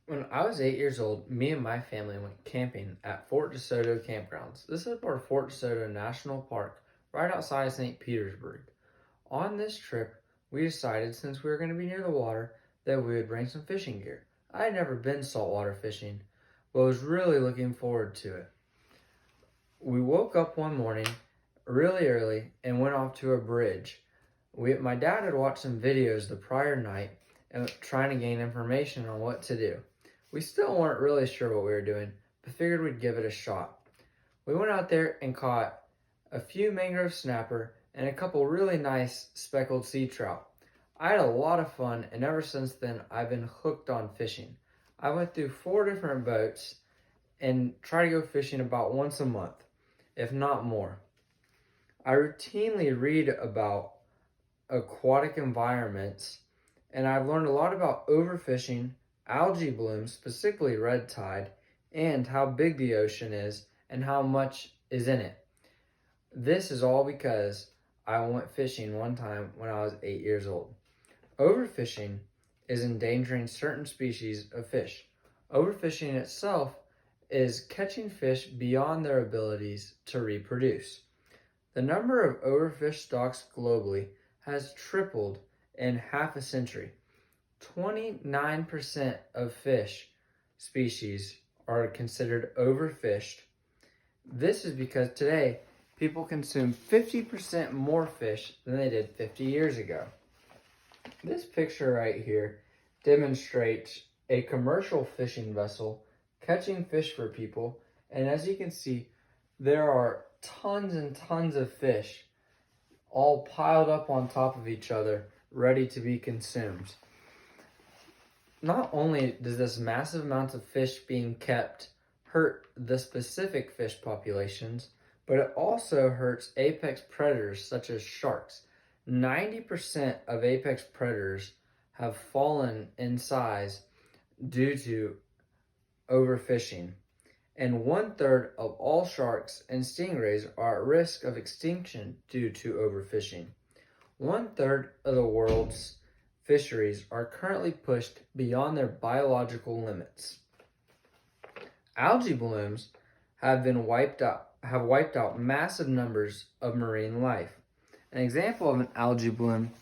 When I was 8 years old, me and my family went camping at Fort DeSoto Campgrounds. This is part of Fort DeSoto National Park, right outside of St. Petersburg. On this trip, we decided since we were going to be near the water that we would bring some fishing gear. I had never been saltwater fishing, but was really looking forward to it. We woke up one morning really early and went off to a bridge. My dad had watched some videos the prior night and trying to gain information on what to do. We still weren't really sure what we were doing, but figured we'd give it a shot. We went out there and caught a few mangrove snapper and a couple really nice speckled sea trout. I had a lot of fun, and ever since then, I've been hooked on fishing. I went through 4 different boats and try to go fishing about once a month, if not more. I routinely read about aquatic environments, and I've learned a lot about overfishing, algae blooms, specifically red tide, and how big the ocean is and how much is in it. This is all because I went fishing one time when I was 8 years old. Overfishing is endangering certain species of fish. Overfishing itself is catching fish beyond their abilities to reproduce. The number of overfished stocks globally has tripled in half a century. 29% of fish species are considered overfished. This is because today people consume 50% more fish than they did 50 years ago. This picture right here demonstrates a commercial fishing vessel catching fish for people, and as you can see, there are tons and tons of fish all piled up on top of each other, ready to be consumed. Not only does this massive amount of fish being kept hurt the specific fish populations, but it also hurts apex predators such as sharks. 90% of apex predators have fallen in size due to overfishing, and 1/3 of all sharks and stingrays are at risk of extinction due to overfishing. 1/3 of the world's fisheries are currently pushed beyond their biological limits. Algae blooms have wiped out massive numbers of marine life. An example of an algae bloom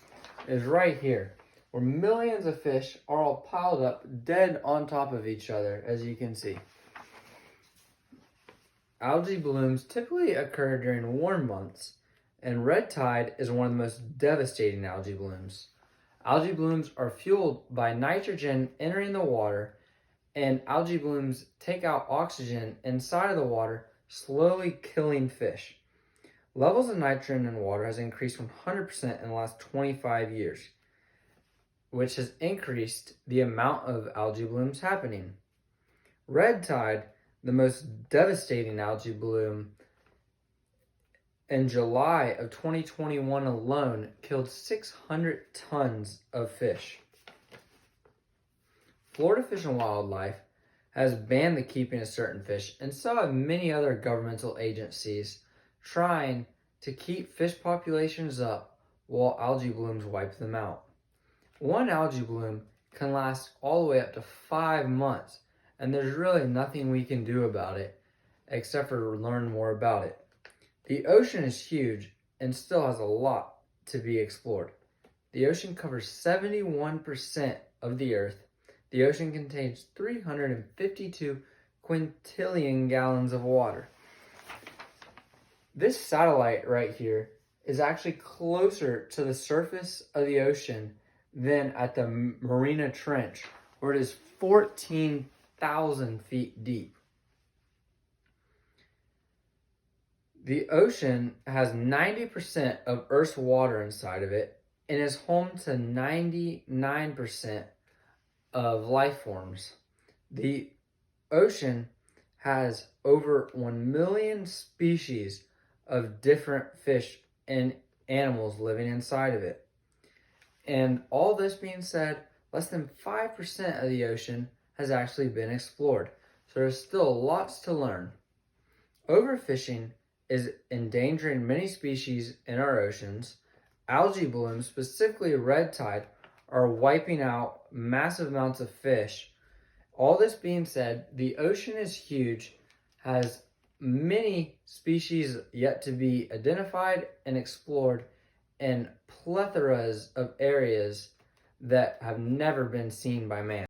is right here, where millions of fish are all piled up dead on top of each other, as you can see. Algae blooms typically occur during warm months, and red tide is one of the most devastating algae blooms. Algae blooms are fueled by nitrogen entering the water, and algae blooms take out oxygen inside of the water, slowly killing fish. Levels of nitrogen in water has increased 100% in the last 25 years, which has increased the amount of algae blooms happening. Red tide, the most devastating algae bloom, in July of 2021 alone, killed 600 tons of fish. Florida Fish and Wildlife has banned the keeping of certain fish, and so have many other governmental agencies trying to keep fish populations up while algae blooms wipe them out. One algae bloom can last all the way up to 5 months, and there's really nothing we can do about it except for learn more about it. The ocean is huge and still has a lot to be explored. The ocean covers 71% of the earth. The ocean contains 352 quintillion gallons of water. This satellite right here is actually closer to the surface of the ocean than at the Mariana Trench, where it is 14,000 feet deep. The ocean has 90% of Earth's water inside of it and is home to 99% of life forms. The ocean has over 1 million species of different fish and animals living inside of it. And all this being said, less than 5% of the ocean has actually been explored. So there's still lots to learn. Overfishing is endangering many species in our oceans. Algae blooms, specifically red tide, are wiping out massive amounts of fish All this being said, the ocean is huge, has many species yet to be identified and explored, and plethoras of areas that have never been seen by man.